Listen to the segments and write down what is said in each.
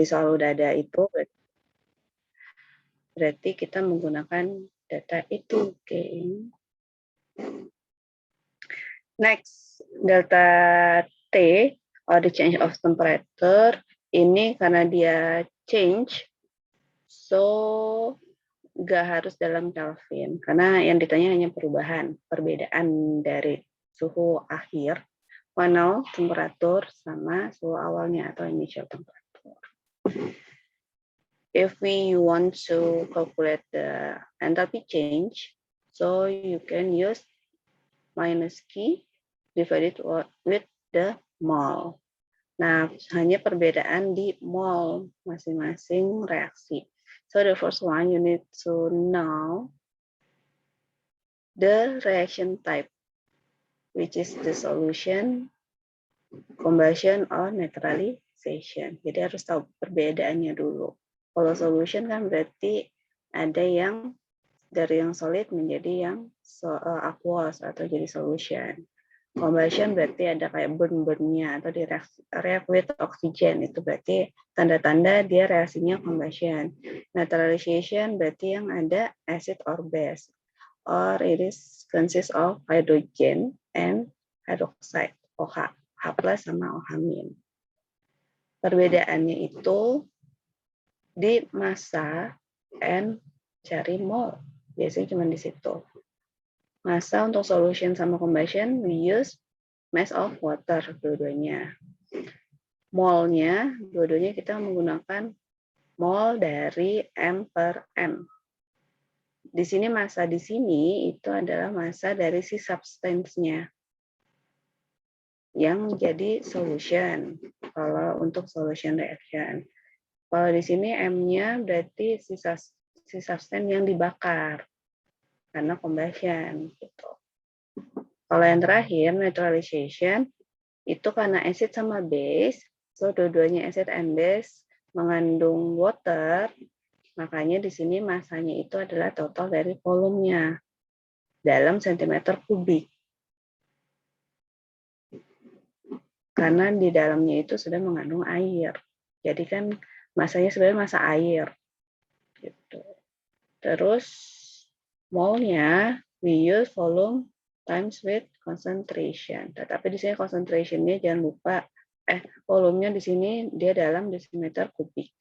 soal udah ada itu, berarti kita menggunakan data itu. Oke. Next, delta T, or the change of temperature, ini karena dia change, so nggak harus dalam Kelvin, karena yang ditanya hanya perbedaan dari suhu akhir, final temperatur sama suhu awalnya atau initial temperature. If we want to calculate the enthalpy change, so you can use minus Q divided with the mole. Nah, hanya perbedaan di mole masing-masing reaksi. So the first one, you need to know the reaction type, which is the solution, combustion, or neutralization. Jadi harus tahu perbedaannya dulu. Kalau solution kan berarti ada yang dari yang solid menjadi yang aqueous atau jadi solution. Combustion berarti ada kayak burn-nya atau di react with oxygen, itu berarti tanda-tanda dia reaksinya combustion. Neutralization berarti yang ada acid or base, or it is consists of hydrogen and hydroxide, OH, H plus sama OH min. Perbedaannya itu di massa and cari mole, biasanya cuma di situ. Massa untuk solution sama combustion, we use mass of water dua-duanya. Mole-nya, dua-duanya kita menggunakan mole dari M per M. Di sini massa di sini itu adalah massa dari si substance-nya yang jadi solution. Kalau untuk solution reaction. Kalau di sini M-nya berarti si substance yang dibakar karena combustion gitu. Kalau yang terakhir, neutralization, itu karena acid sama base, so dua-duanya acid and base mengandung water, makanya di sini masanya itu adalah total dari volumenya dalam centimeter kubik. Karena di dalamnya itu sudah mengandung air. Jadi kan masanya sebenarnya massa air. Gitu. Terus mole-nya we use volume times with concentration. Tetapi di sini concentration-nya jangan lupa, volumenya di sini dia dalam desimeter kubik.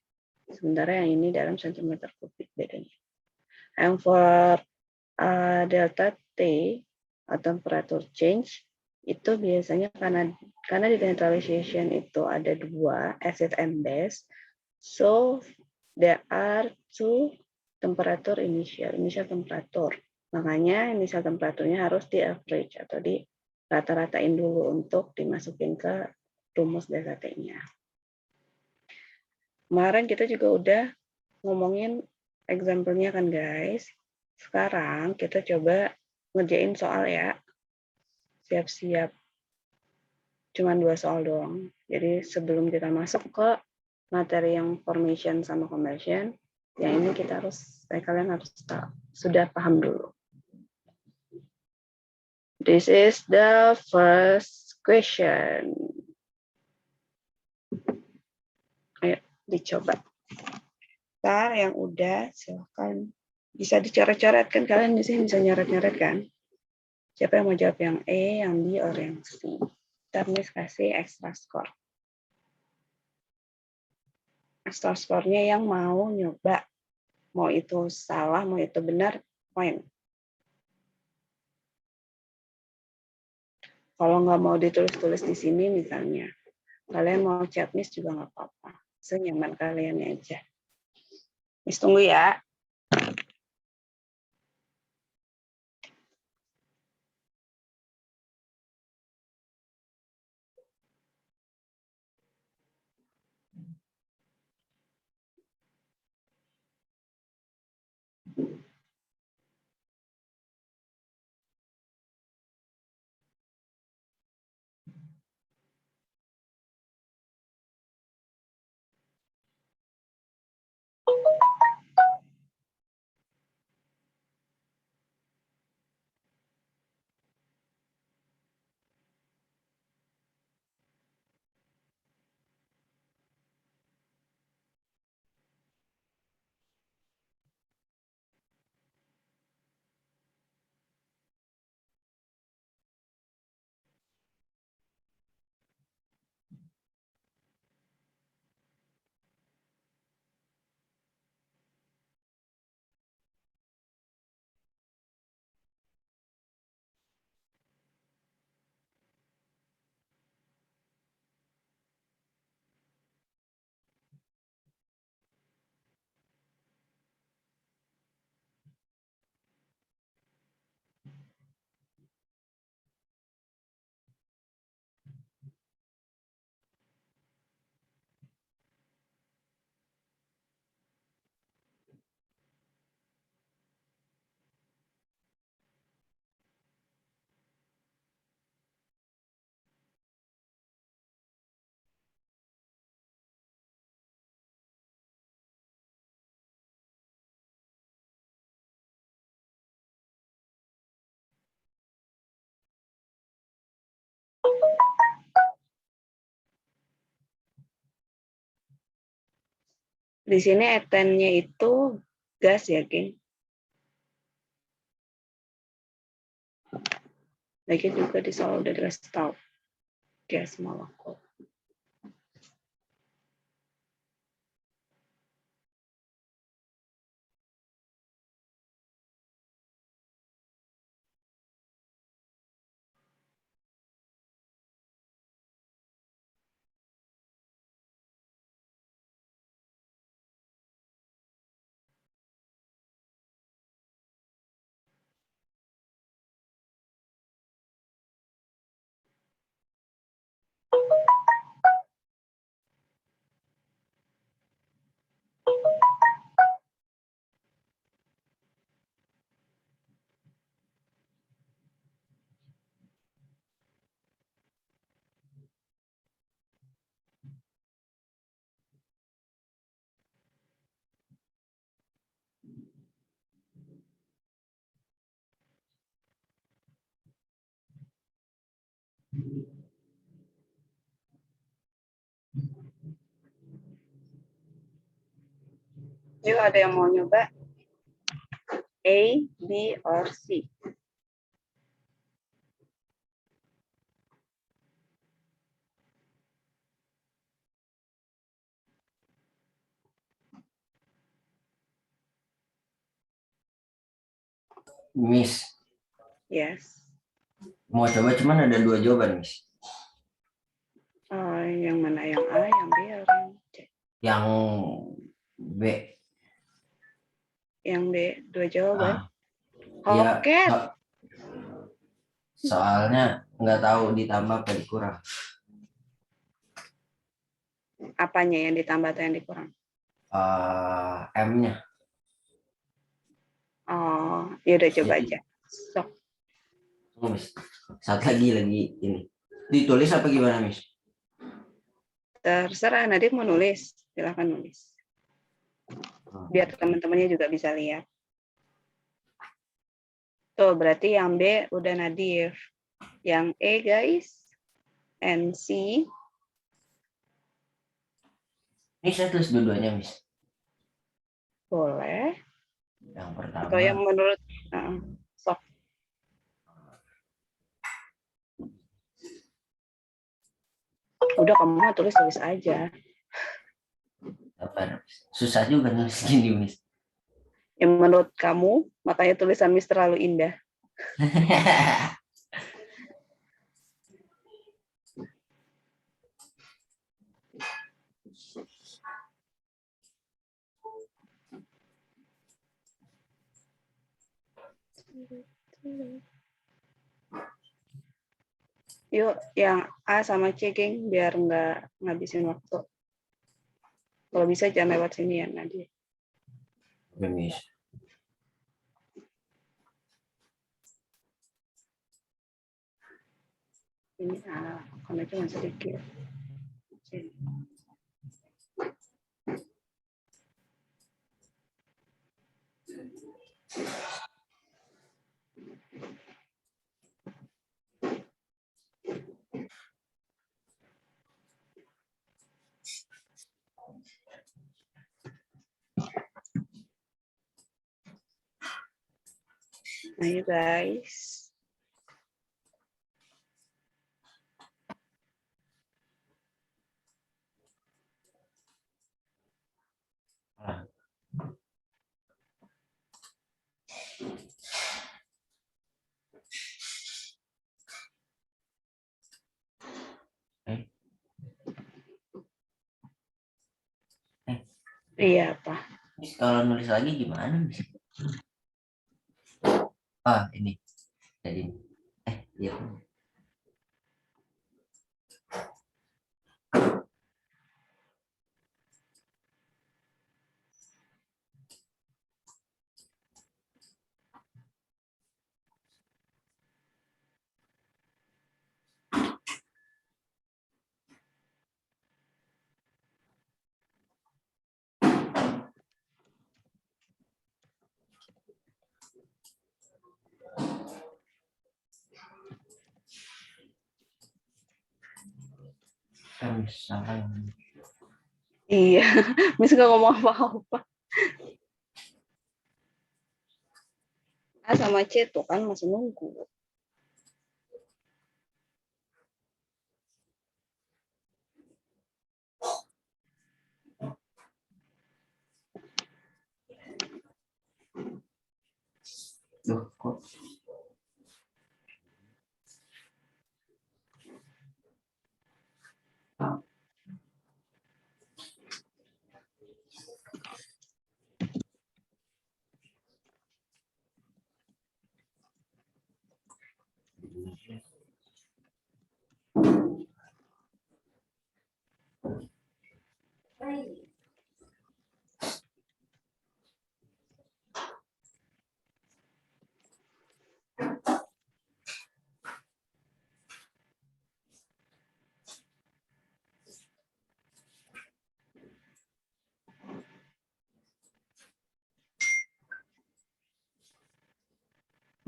Sementara yang ini dalam centimeter kubik bedanya. And for delta T, temperature change, itu biasanya karena di neutralization itu ada dua, acid and base, so there are two temperature initial temperature. Makanya initial temperaturnya harus di average atau di rata-ratain dulu untuk dimasukin ke rumus delta T-nya. Kemarin kita juga udah ngomongin example-nya kan guys. Sekarang kita coba ngerjain soal ya. Siap-siap. Cuman 2 soal doang. Jadi sebelum kita masuk ke materi yang formation sama combustion, yang ini kalian harus sudah paham dulu. This is the first question. Ayo dicoba. Ntar yang udah silakan bisa dicoret-coret kan, kalian di sini bisa nyoret-nyoret kan. Siapa yang mau jawab yang E, yang B, or yang C? Ntar Miss kasih extra score. Extra score-nya yang mau nyoba. Mau itu salah, mau itu benar, poin. Kalau nggak mau ditulis-tulis di sini misalnya, kalian mau chat Miss juga nggak apa-apa. Senyaman kalian aja. Miss tunggu ya. Di sini etennya itu gas ya, geng. Lagi juga di soal udah dikasih tahu gas molekul. Yuk, ada yang mau nyoba? A, B, or C? Miss, Yes. mau coba cuman ada 2 jawaban, Miss. Yang mana yang A, yang B, atau yang C? Yang B. Yang B, 2 jawaban. Iya, Oke. soalnya nggak tahu ditambah apa dikurang. Apanya yang ditambah atau yang dikurang? M-nya. Oh, ya udah coba Jadi, aja. Sok. Miss, satu lagi ini. Ditulis apa gimana, Miss? Terserah, nanti mau nulis, silahkan nulis. Biar teman-temannya juga bisa lihat. Tuh, berarti yang B udah Nadif. Yang E, guys. And C. Ini saya tulis dua-duanya, Miss. Boleh. Yang Atau yang pertama, menurut sok. Udah, kamu mah tulis aja. susah juga nulis gini, Miss. Yang menurut kamu, makanya tulisan Miss terlalu indah. Yuk, yang A sama C, geng, biar nggak ngabisin waktu. Kalau bisa jangan lewat sini ya, Nadia. Oke, Miss. Ini A, karena cuma sedikit. C. Ayo, guys. Iya, apa? Miss, kalau nulis lagi gimana, Miss? Ini. Jadi, iya. Salah. Iya, Miss nggak ngomong apa-apa. A sama C tuh kan masih nunggu. Duh, kok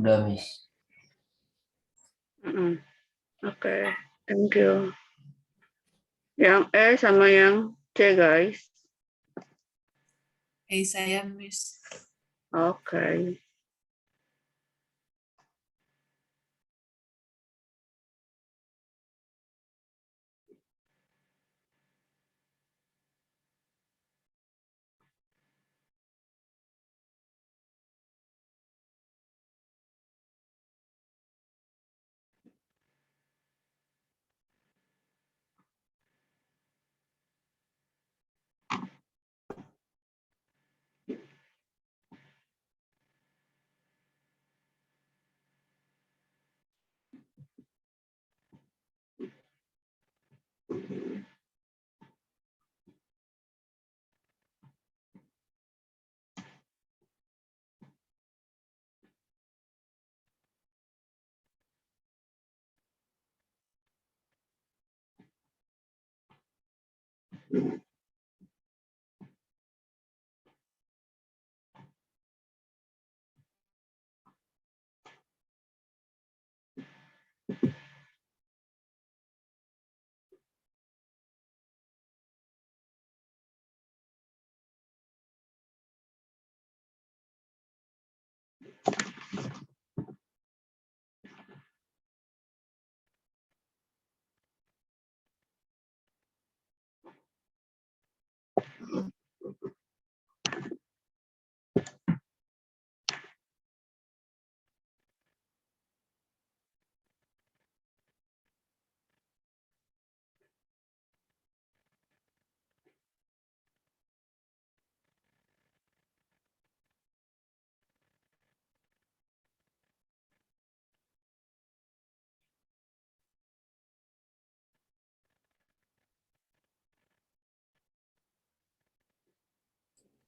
udah Miss. Oke, thank you. Yang E sama yang C, guys. Saya Miss. Oke.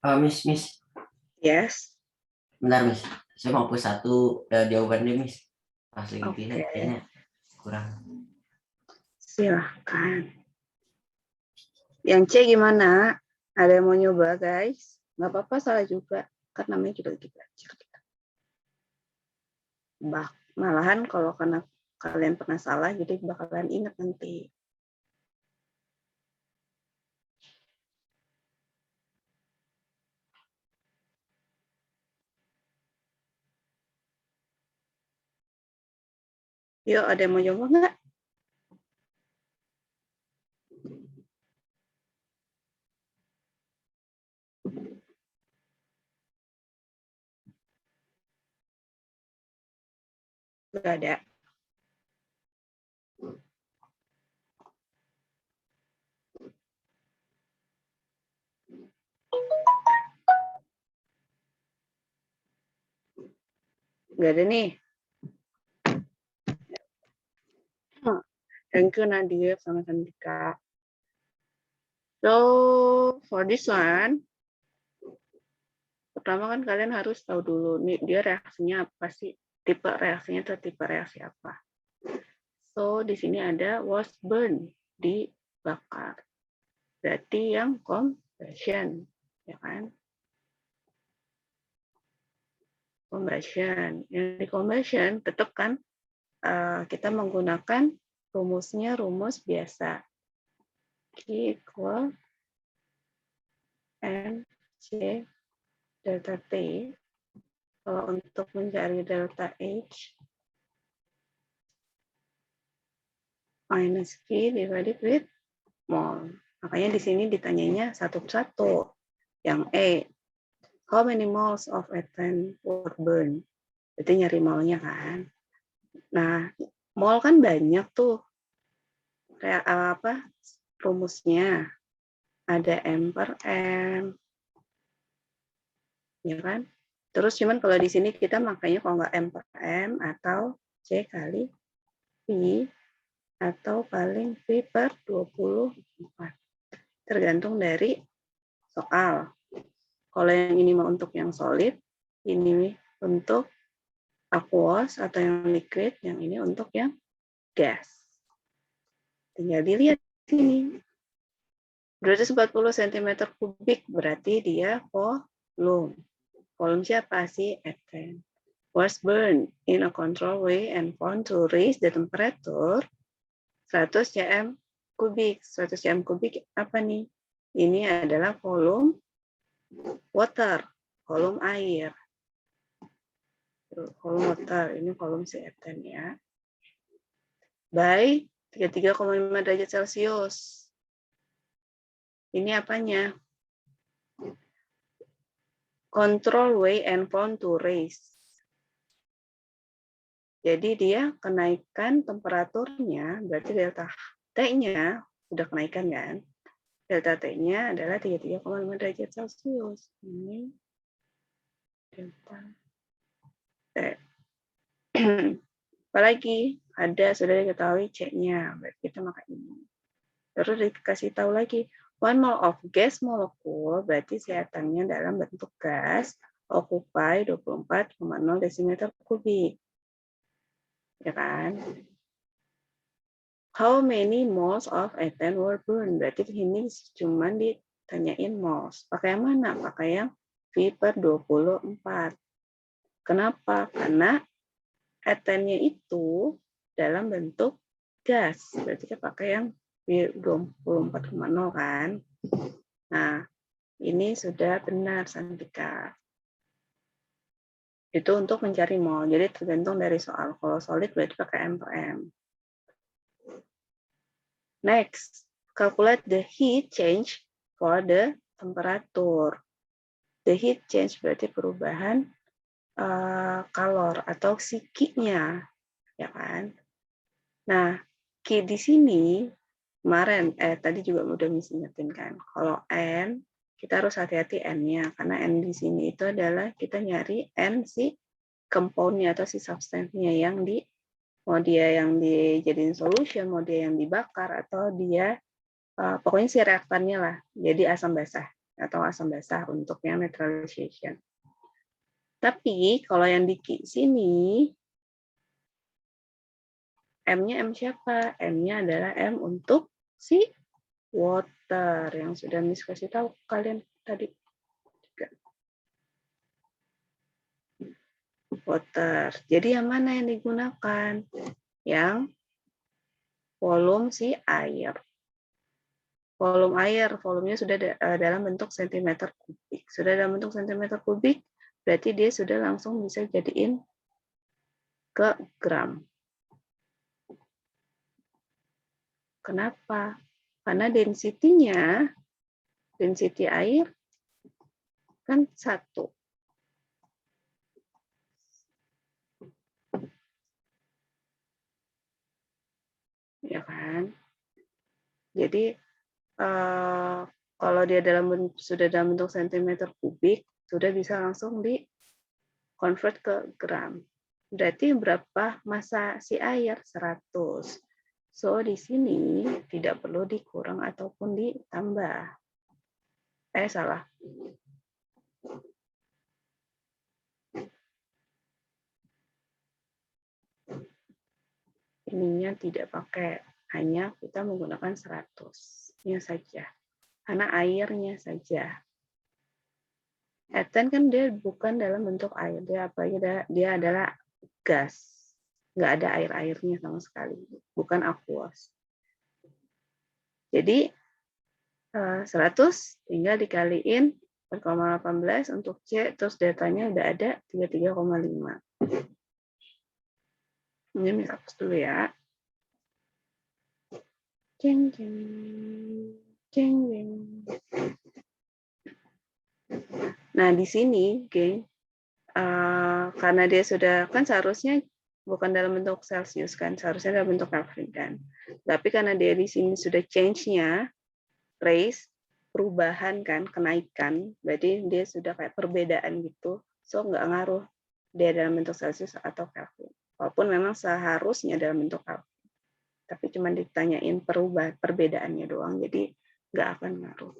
Miss. Yes. Bentar, Miss. Saya mau hapus satu jawaban deh, Miss. Pas lagi Oke. pilih kayaknya kurang. Silahkan. Yang C gimana? Ada yang mau nyoba, guys? Nggak apa-apa, salah juga. Kan namanya juga lagi belajar. Malahan kalau karena kalian pernah salah, jadi bakalan ingat nanti. Yuk, ada yang mau nyoba nggak? Nggak ada. Nggak ada nih. Thank you, Nadia sama Sandika. So, for this one, pertama kan kalian harus tahu dulu nih dia reaksinya apa sih? Tipe reaksinya atau tipe reaksi apa? So, di sini ada was burn, dibakar. Berarti yang combustion, ya kan? Combustion. Yang di combustion tetap kan kita menggunakan rumusnya rumus biasa. Q equal M, C, delta T. Kalau untuk mencari delta H, minus Q divided with mol. Makanya di sini ditanyanya satu persatu. Yang E, how many moles of ethane were burned? Berarti nyari molnya kan. Nah, mol kan banyak tuh. Kayak apa? Rumusnya. Ada M per M. Ya kan? Terus cuman kalau di sini kita makanya kalau nggak M per M atau C kali V atau paling V per 24. Tergantung dari soal. Kalau yang ini mau untuk yang solid, ini untuk aqueous atau yang liquid, yang ini untuk yang gas. Tinggal dilihat sini. 240 cm kubik berarti dia volume. Volume siapa sih? Ethane. Was burned in a controlled way and found to raise the temperature 100 cm kubik. 100 cm kubik apa nih? Ini adalah volume water, volume air. Volume water, ini volume si ethane ya. By 33,5 derajat Celcius. Ini apanya? Control way and found to raise. Jadi dia kenaikan temperaturnya, berarti delta T-nya sudah kenaikan kan? Delta T-nya adalah 33,5 derajat Celcius. Ini delta T. Apalagi ada sudah diketahui C-nya, berarti kita makan ini. Terus dikasih tahu lagi, 1 mole of gas molecule berarti seatannya dalam bentuk gas occupy 24,0 desimeter kubik. Ya kan? How many moles of ethane were burned? Berarti di sini cuma ditanyain moles. Pakai yang mana? Pakai yang V per 24. Kenapa? Karena ethane-nya itu dalam bentuk gas. Berarti kita pakai yang V 24,0 kan? Nah, ini sudah benar, Santika. Itu untuk mencari mol. Jadi tergantung dari soal. Kalau solid berarti pakai M per M. Next, calculate the heat change for the temperature. The heat change berarti perubahan kalor atau si Q-nya, ya kan? Nah, Q di sini kemarin tadi juga udah ingetin kan. Kalau N kita harus hati-hati N-nya karena N di sini itu adalah kita nyari N si compound-nya atau si substance-nya yang mau dia yang dijadiin solution, mau dia yang dibakar, atau dia pokoknya si reaktannya lah, jadi asam basah atau asam basah untuk yang neutralization. Tapi kalau yang di sini, M-nya M siapa? M-nya adalah M untuk si water, yang sudah Miss kasih tahu kalian tadi. Water. Jadi yang mana yang digunakan? Yang volume si air. Volume air, volumenya sudah dalam bentuk sentimeter kubik. Sudah dalam bentuk sentimeter kubik, berarti dia sudah langsung bisa jadiin ke gram. Kenapa? Karena density-nya, density air kan 1. Ya kan? Jadi kalau dia sudah dalam bentuk sentimeter kubik, sudah bisa langsung di convert ke gram. Berarti berapa massa si air? 100. So, di sini tidak perlu dikurang ataupun ditambah. Salah. Ininya tidak pakai, hanya kita menggunakan 100-nya saja. Karena airnya saja. Ethane kan dia bukan dalam bentuk air, dia adalah gas. Nggak ada air-airnya sama sekali, bukan aqueous. Jadi 100 tinggal dikaliin 4,18 untuk C, terus datanya udah ada 33,5. Ini Miss hapus dulu ya. Jeng, jeng, jeng, jeng. Nah, di sini, geng, karena dia sudah, kan seharusnya bukan dalam bentuk Celsius kan, seharusnya dalam bentuk Kelvin kan. Tapi karena dia di sini sudah change-nya, raise, perubahan kan, kenaikan, berarti dia sudah kayak perbedaan gitu, so nggak ngaruh dia dalam bentuk Celsius atau Kelvin. Walaupun memang seharusnya dalam bentuk Kelvin, tapi cuma ditanyain perbedaannya doang, jadi nggak akan ngaruh.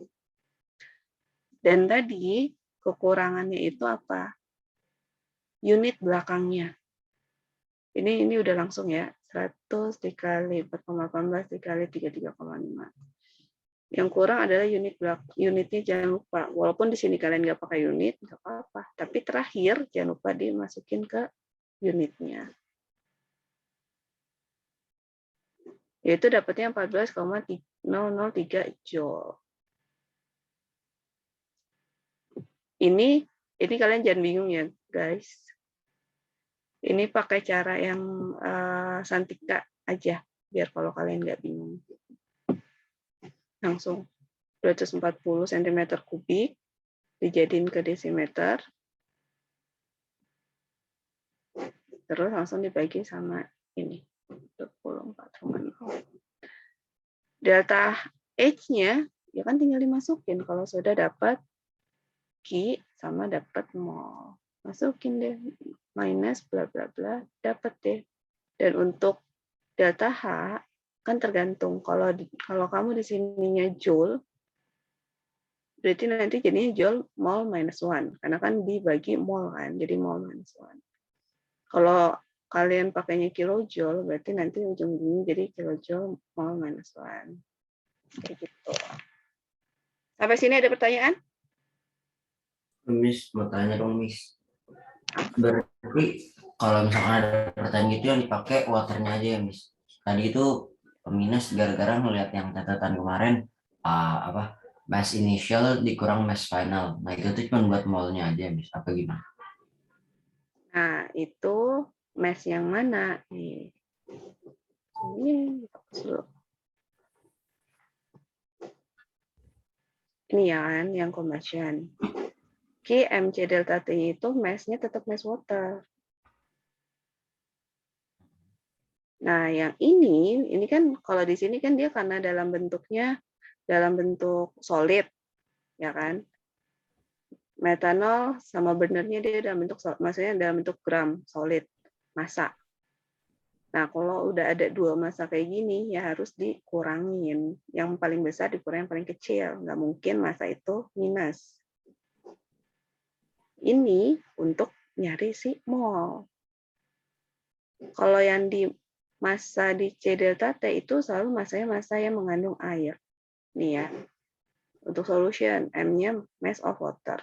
Dan tadi kekurangannya itu apa? Unit belakangnya. Ini udah langsung ya, 100 dikali 4,18 dikali 33,5. Yang kurang adalah unitnya jangan lupa. Walaupun di sini kalian nggak pakai unit, nggak apa-apa. Tapi terakhir jangan lupa dimasukin ke unitnya. Yaitu dapatnya 14,003 joule. Ini kalian jangan bingung ya, guys. Ini pakai cara yang santika aja, biar kalau kalian nggak bingung. Langsung 240 cm3 dijadiin ke desimeter, terus langsung dibagi sama ini 24,0. Delta H-nya ya kan tinggal dimasukin kalau sudah dapat Q sama dapat mol. Masukin deh minus bla bla bla, dapat deh. Dan untuk delta H kan tergantung, kalau kamu di sininya joule, berarti nanti jadinya joule mol minus 1 karena kan dibagi mol kan, jadi mol minus 1. Kalau kalian pakainya kilojoule, berarti nanti ujung-ujungnya jadi kilojoule mol minus 1. Kayak gitu. Sampai sini ada pertanyaan? Miss, mau tanya dong, Miss. Berarti kalau misalkan ada pertanyaan gitu yang dipakai waternya aja ya, Miss. Tadi itu minus gara-gara ngelihat yang catatan kemarin, apa, mass initial dikurang mass final. Nah, itu tuh cuma buat molnya aja, Miss. Apa gimana? Nah, itu mass yang mana? Nih. Ini ya kan, yang combustion. Q, MC delta T itu mass-nya tetap mass water. Nah, yang ini kan kalau di sini kan dia karena dalam bentuk solid, ya kan? Metanol sama burnernya dia dalam bentuk, maksudnya dalam bentuk gram solid, massa. Nah, kalau udah ada dua massa kayak gini, ya harus dikurangin. Yang paling besar dikurangin yang paling kecil. Nggak mungkin massa itu minus. Ini untuk nyari si mol. Kalau yang di massa di C delta T itu selalu massanya massa yang mengandung air. Nih ya. Untuk solution, M-nya mass of water.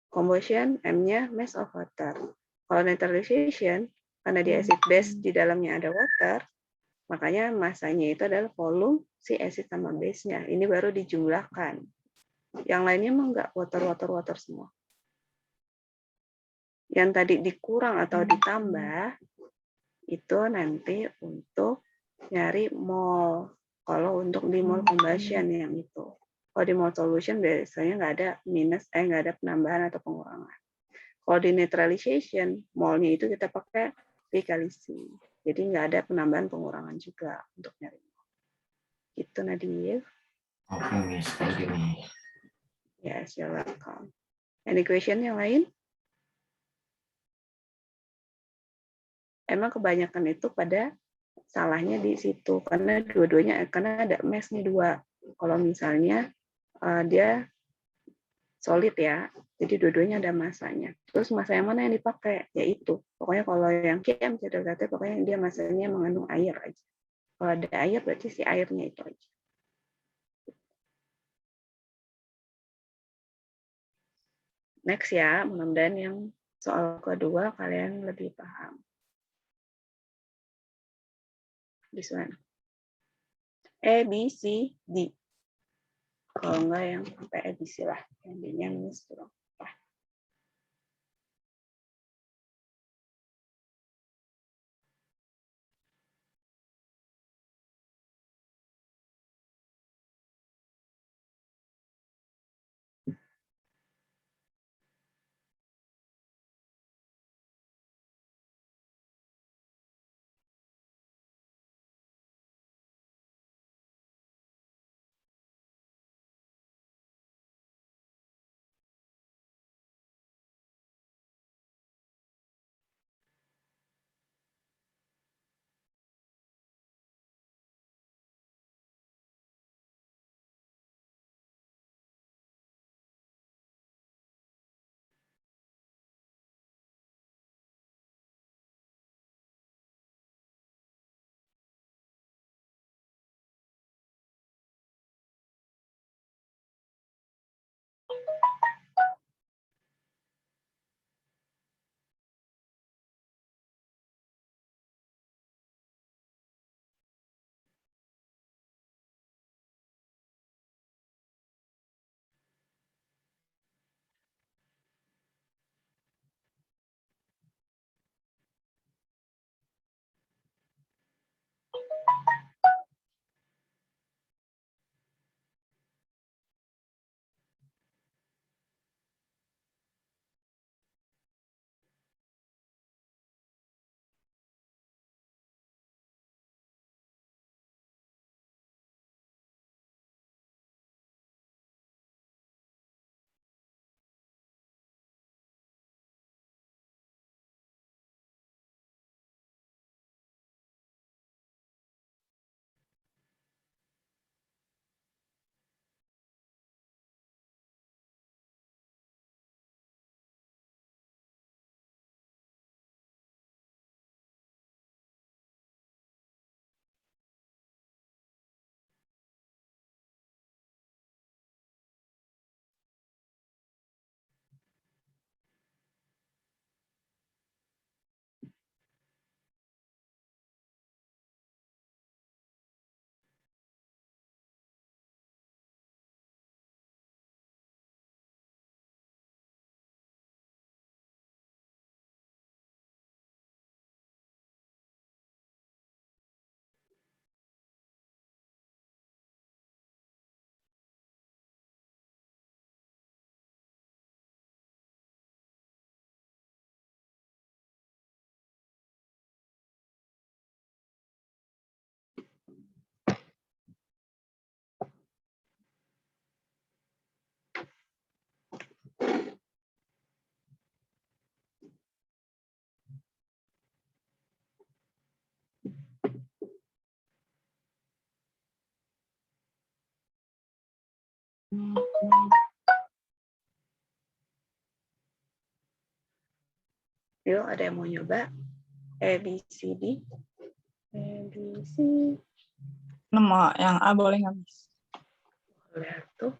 Combustion, M-nya mass of water. Kalau neutralization, karena dia acid base di dalamnya ada water, makanya massanya itu adalah volume si acid sama base-nya. Ini baru dijumlahkan. Yang lainnya emang enggak water semua. Yang tadi dikurang atau ditambah, itu nanti untuk nyari mol. Kalau untuk di mol combustion yang itu. Kalau di mol solution biasanya nggak ada penambahan atau pengurangan. Kalau di neutralization, molnya itu kita pakai V kali C. Jadi nggak ada penambahan pengurangan juga untuk nyari mol. Itu Nadir. Oke, Miss. Thank you, Miss. Yes, you're welcome. Any question yang lain? Emang kebanyakan itu pada salahnya di situ karena karena ada mass-nya dua. Kalau misalnya dia solid ya, jadi dua-duanya ada masanya. Terus massa yang mana yang dipakai? Yaitu pokoknya kalau yang KM CDLT pokoknya dia masanya mengandung air aja. Kalau ada air berarti si airnya itu aja. Next ya, mudah-mudahan yang soal kedua kalian lebih paham. This one. A, B, C, D. Kalau enggak yang sampai edisi lah, yang D-nya nulis doang. Yuk, ada yang mau nyoba? A, B, C, D. A, B, C. Nomor yang A boleh nggak, Miss? Lihat tuh.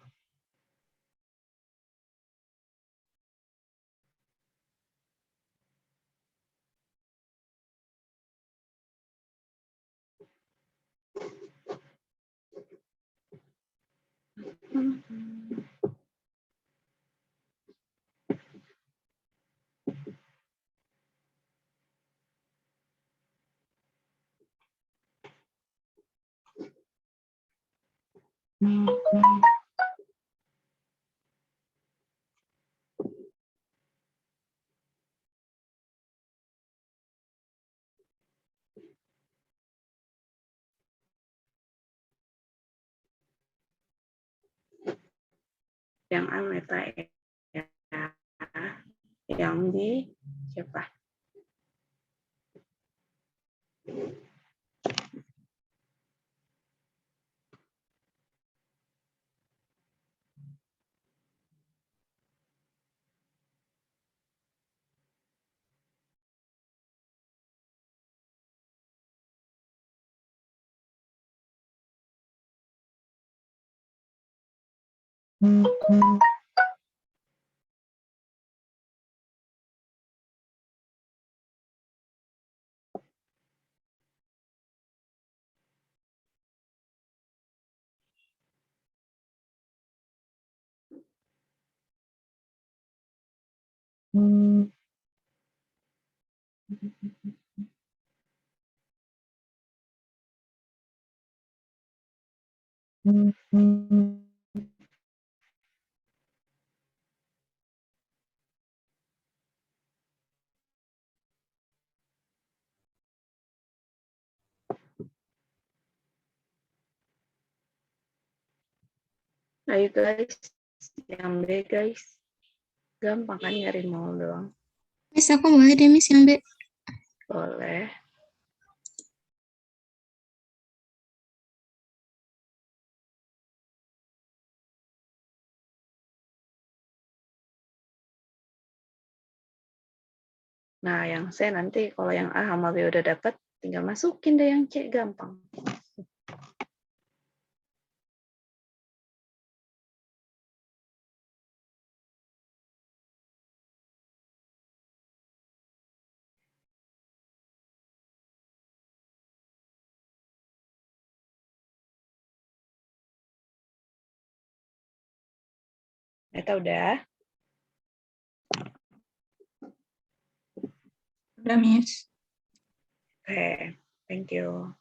Yang A meta E. Yang D siapa? Ayo guys, yang B guys. Gampang kan nyari nol doang. Miss, aku boleh deh Miss yang B. Boleh. Nah, yang C nanti kalau yang A sama B udah dapat, tinggal masukin deh yang C, gampang. Eta udah. Udah, Miss. Oke, thank you.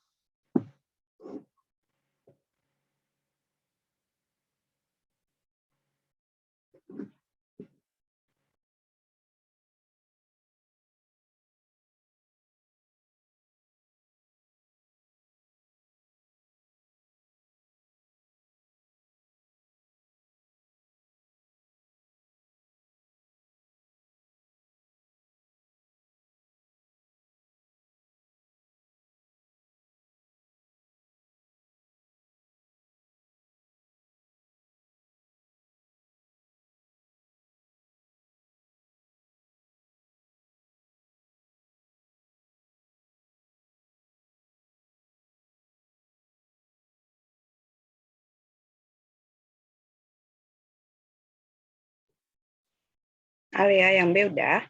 Alia, yang B udah.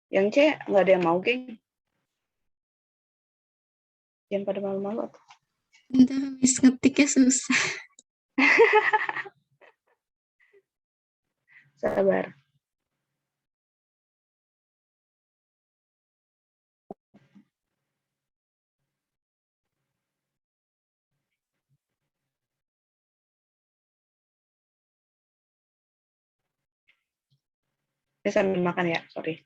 Yang C nggak ada yang mau, geng. Jangan pada malu-malu. Bentar Miss, ngetiknya susah. Sabar. Ini sambil makan ya, sorry.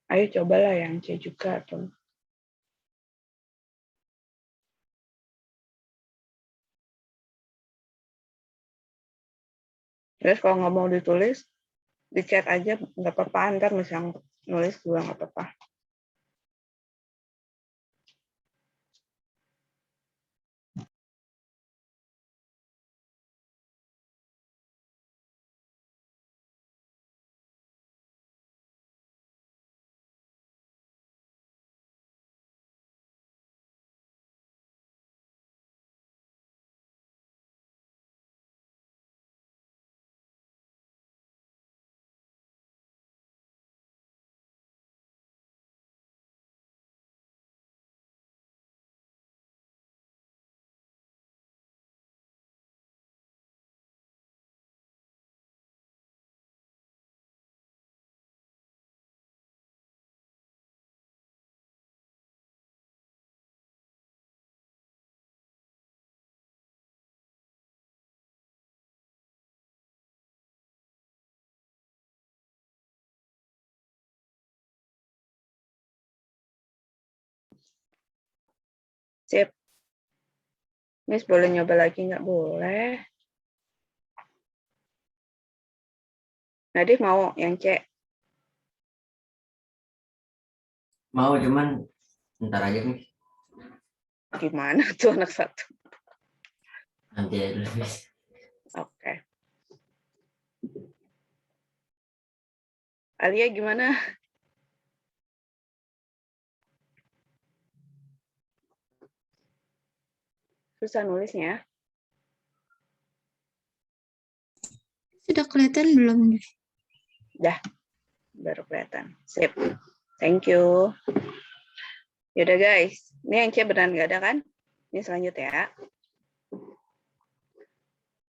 Ayo cobalah yang C juga tuh. Terus kalau nggak mau ditulis, di chat aja nggak apa-apa, ntar misalnya nulis juga nggak apa-apa. Sip. Miss boleh nyoba lagi nggak? Boleh. Nadif mau yang C. Mau, cuman ntar aja nih. Gimana tuh anak satu? Nanti aja dulu, Miss. Oke. Alia gimana? Susah nulisnya. Sudah kelihatan belum? Dah, baru kelihatan. Sip. Thank you. Yaudah guys, ini yang C beneran nggak ada kan? Ini selanjutnya ya.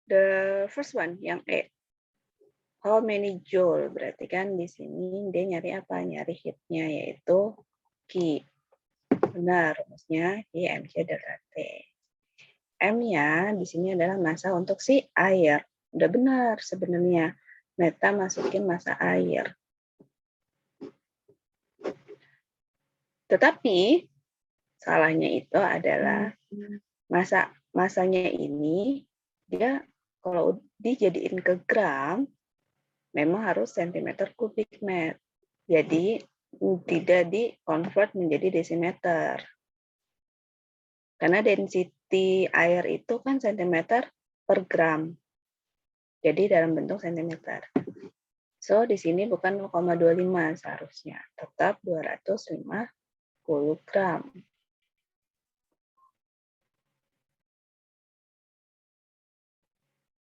The first one, yang E. How many joule? Berarti kan di sini dia nyari apa? Nyari heat-nya, yaitu Q. Benar, rumusnya Q mc delta T. M-nya di sini adalah massa untuk si air. Udah benar sebenarnya. Meta masukin massa air. Tetapi salahnya itu adalah masanya ini dia kalau dijadiin ke gram memang harus centimeter kubik meter. Jadi tidak di-convert menjadi desimeter. Karena density air itu kan centimeter per gram. Jadi dalam bentuk sentimeter. So, di sini bukan 0,25 seharusnya, tetap 250 gram.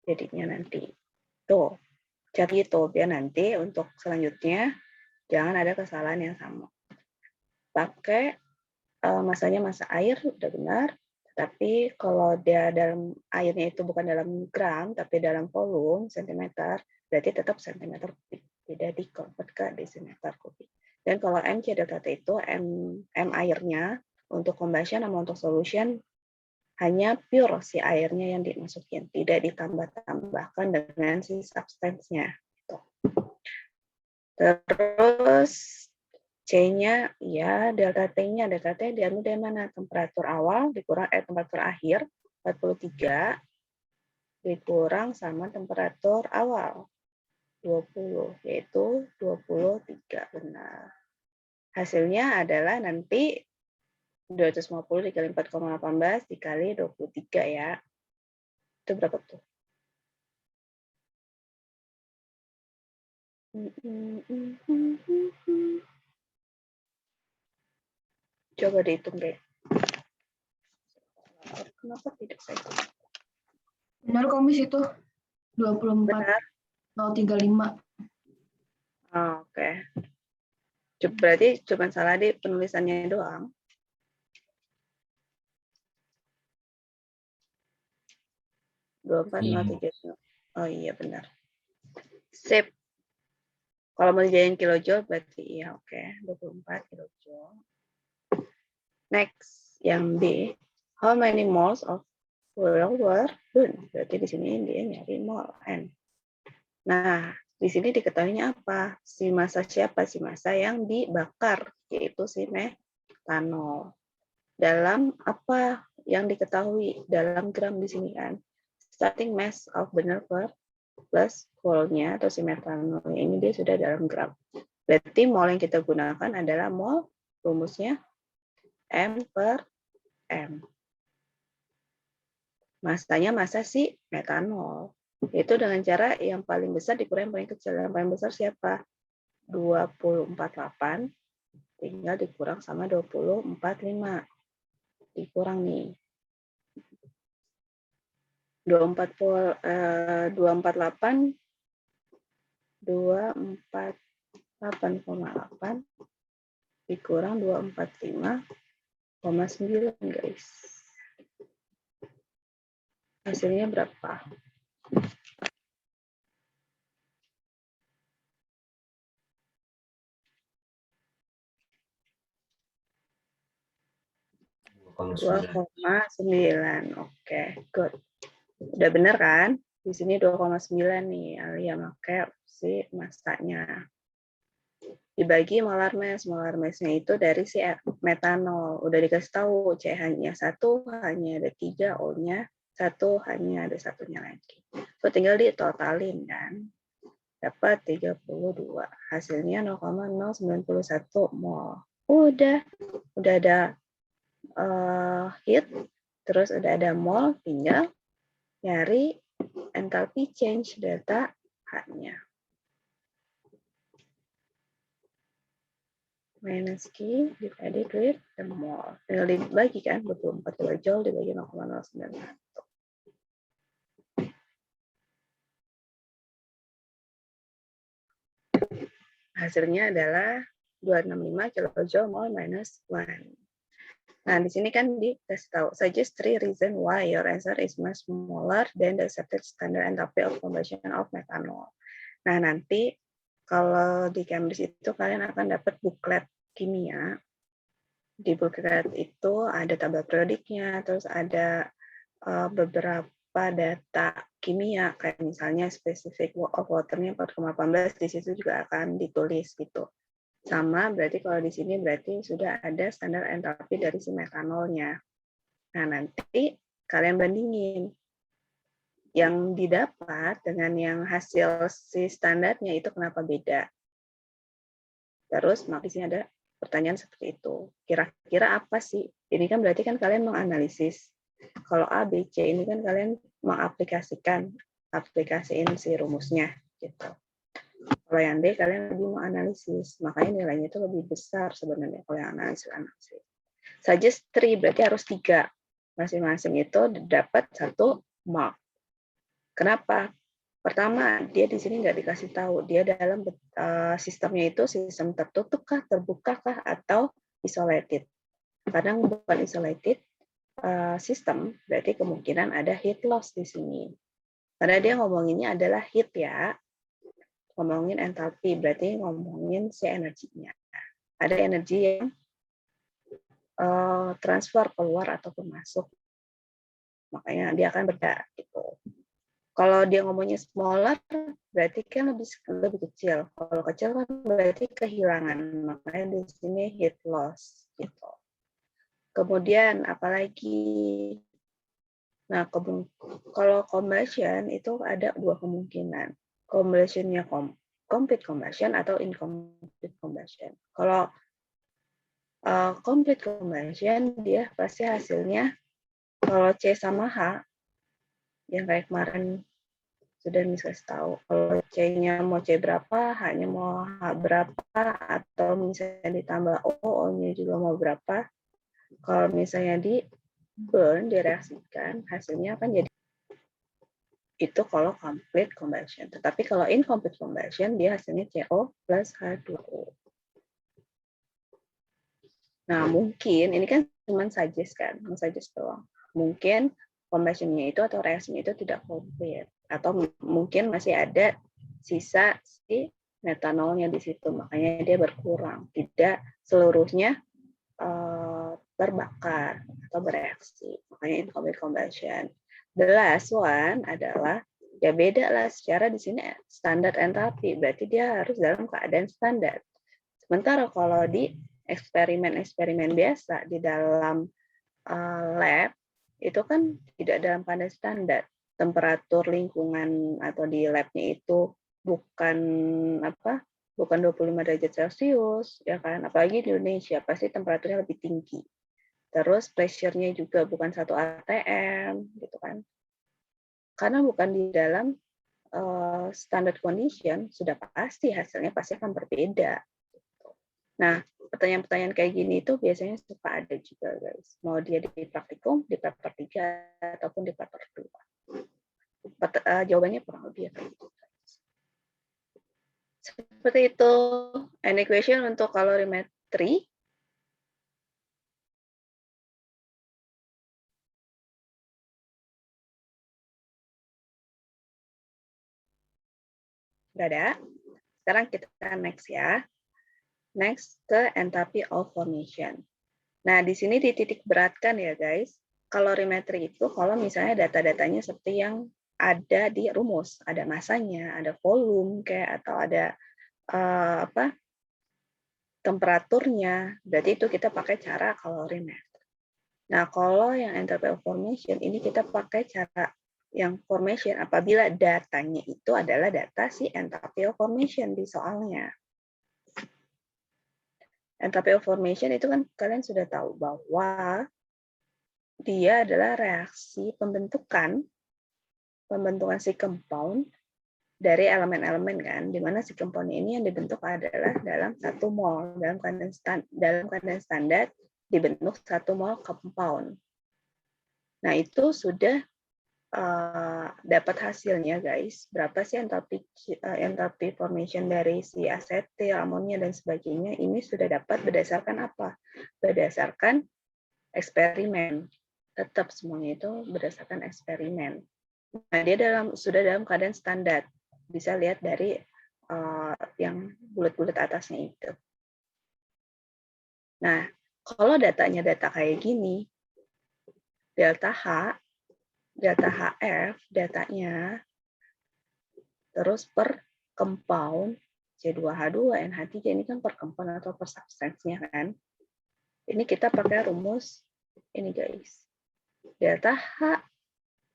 Jadinya nanti. Tuh, cari itu biar nanti untuk selanjutnya jangan ada kesalahan yang sama. Pakai masanya massa air, udah benar. Tapi kalau dia dalam airnya itu bukan dalam gram, tapi dalam volume, sentimeter, berarti tetap sentimeter kubik. Tidak di-convert ke desimeter kubik. Dan kalau mc delta T itu, M airnya, untuk combustion sama untuk solution, hanya pure si airnya yang dimasukin. Tidak ditambah-tambahkan dengan si substance-nya. Terus, C-nya, ya, delta T-nya. Delta T diambil dari mana? Temperatur awal dikurang temperatur akhir, 43, dikurang sama temperatur awal, 20, yaitu 23, benar. Hasilnya adalah nanti 250 dikali 4,18 dikali 23 ya. Itu berapa tuh? Coba dihitung deh. Kenapa tidak saya? Benar komis itu 24 Benar. 035. Oh, oke. Berarti cuma salah di penulisannya doang. Oh iya benar. Sip. Kalau mau dijadiin kilojoule berarti iya oke. 24 kilojoule. Next, yang B. How many moles of fuel were burned? Berarti di sini dia nyari mol N. Nah, di sini diketahuinya apa? Si massa siapa? Si massa yang dibakar, yaitu si metanol. Dalam apa yang diketahui? Dalam gram di sini kan. Starting mass of benar per plus mol-nya atau si metanol ini dia sudah dalam gram. Berarti mol yang kita gunakan adalah mol, rumusnya M per M. Massanya massa si metanol. Itu dengan cara yang paling besar dikurang yang paling kecil. Yang paling besar siapa? 248 tinggal dikurang sama 245. Dikurang nih. 248,8 dikurang 245,9 guys. Hasilnya berapa? Koma 2,9. Oke, good. Udah benar kan? Di sini 2,9 nih, Alia pakai si massanya. Dibagi molar mass. Molar mass-nya itu dari si metanol. Udah dikasih tahu CH-nya 1 hanya ada 3, O-nya 1 hanya ada 1-nya lagi. So tinggal ditotalin kan. Dapat 32. Hasilnya 0,091 mol. Udah ada heat, terus udah ada mol, tinggal nyari enthalpy change delta H-nya. minus Q divided with the mole. Tinggal dibagi kan, 24 kilojoule dibagi 0,091. Hasilnya adalah 265 kilojoule mole minus 1. Nah, di sini kan dikasih tahu, suggest 3 reasons why your answer is much smaller than the accepted standard enthalpy of combustion of methanol. Nah, nanti kalau di Cambridge itu kalian akan dapat buklet kimia. Di buklet itu ada tabel periodiknya, terus ada beberapa data kimia, kayak misalnya specific of water-nya 4,18, di situ juga akan ditulis gitu. Sama berarti kalau di sini berarti sudah ada standar entalpi dari si metanolnya. Nah, nanti kalian bandingin yang didapat dengan yang hasil si standarnya itu kenapa beda. Terus di sini ada pertanyaan seperti itu. Kira-kira apa sih? Ini kan berarti kan kalian menganalisis. Kalau A, B, C ini kan kalian aplikasiin si rumusnya gitu. Kalau yang D, kalian lebih menganalisis. Makanya nilainya itu lebih besar sebenarnya kalau yang analisis. Suggest 3, berarti harus 3. Masing-masing itu dapat 1 mark. Kenapa? Pertama, dia di sini nggak dikasih tahu. Dia dalam sistemnya itu sistem tertutup kah, terbuka kah, atau isolated. Kadang bukan isolated sistem, berarti kemungkinan ada heat loss di sini. Karena dia ngomonginnya adalah heat ya. Ngomongin entalpi, berarti ngomongin si energinya. Ada energi yang transfer keluar ataupun masuk. Makanya dia akan beda gitu. Kalau dia ngomongnya smaller, berarti kan lebih kecil. Kalau kecil kan berarti kehilangan. Makanya di sini heat loss gitu. Kemudian apalagi? Nah, kalau combustion itu ada 2 kemungkinan. Combustionnya complete combustion atau incomplete combustion. Kalau complete combustion, dia pasti hasilnya kalau C sama H, yang kayak kemarin sudah dikasih tahu. Kalau C-nya mau C berapa, H-nya mau H berapa, atau misalnya ditambah O, O-nya juga mau berapa. Kalau misalnya di burn, direaksikan, hasilnya akan jadi itu kalau complete combustion. Tetapi kalau incomplete combustion, dia hasilnya CO plus H2O. Nah, mungkin, ini kan cuma suggest kan, suggest doang. Mungkin combustion-nya itu atau reaksinya itu tidak complete. Atau mungkin masih ada sisa si metanolnya di situ, makanya dia berkurang. Tidak seluruhnya terbakar atau bereaksi. Makanya incomplete combustion. The last one adalah, ya beda lah secara di sini standar entalpi, berarti dia harus dalam keadaan standar. Sementara kalau di eksperimen-eksperimen biasa di dalam lab itu kan tidak dalam keadaan standar. Temperatur lingkungan atau di labnya itu bukan 25 derajat Celcius, ya kan? Apalagi di Indonesia pasti temperaturnya lebih tinggi. Terus pressure-nya juga bukan 1 atm, gitu kan? Karena bukan di dalam standard condition, sudah pasti hasilnya pasti akan berbeda. Nah, pertanyaan-pertanyaan kayak gini itu biasanya suka ada juga, guys. Mau dia di praktikum, di paper 3, ataupun di paper 2. Jawabannya kurang lebih kayak gitu. Seperti itu. Any question untuk kalorimetri? Nggak ada? Sekarang kita next ya. Next ke enthalpy of formation. Nah, di sini dititik beratkan ya, guys. Kalorimetri itu kalau misalnya data-datanya seperti yang ada di rumus, ada masanya, ada volume kayak, atau ada temperaturnya, berarti itu kita pakai cara kalorimetri. Nah, kalau yang enthalpy of formation ini kita pakai cara yang formation apabila datanya itu adalah data si enthalpy of formation di soalnya. Enthalpy of formation itu kan kalian sudah tahu bahwa dia adalah reaksi pembentukan si compound dari elemen-elemen kan, di mana si komponen ini yang dibentuk adalah dalam 1 mol, dalam keadaan standar dibentuk 1 mol compound. Nah, itu sudah dapat hasilnya guys. Berapa sih entalpi formation dari si asetil, amonia dan sebagainya? Ini sudah dapat berdasarkan apa? Berdasarkan eksperimen. Tetap semuanya itu berdasarkan eksperimen. Nah, dia sudah dalam keadaan standar. Bisa lihat dari yang bulat-bulat atasnya itu. Nah, kalau datanya data kayak gini, delta H, delta HF, datanya, terus per compound, C2H2, NH3, ini kan per compound atau per substance-nya kan. Ini kita pakai rumus ini guys. Delta H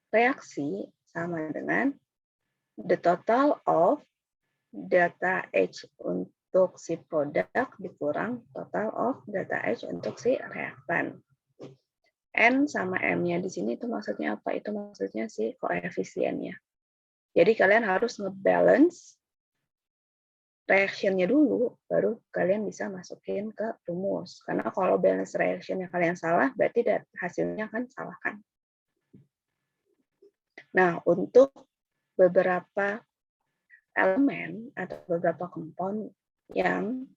reaksi sama dengan the total of delta H untuk si produk dikurang total of delta H untuk si reaktan. N sama M-nya di sini itu maksudnya apa? Itu maksudnya si koefisiennya. Jadi kalian harus ngebalance reaction-nya dulu, baru kalian bisa masukin ke rumus. Karena kalau balance reaction-nya kalian salah, berarti hasilnya akan salah kan. Nah, untuk beberapa elemen atau beberapa compound yang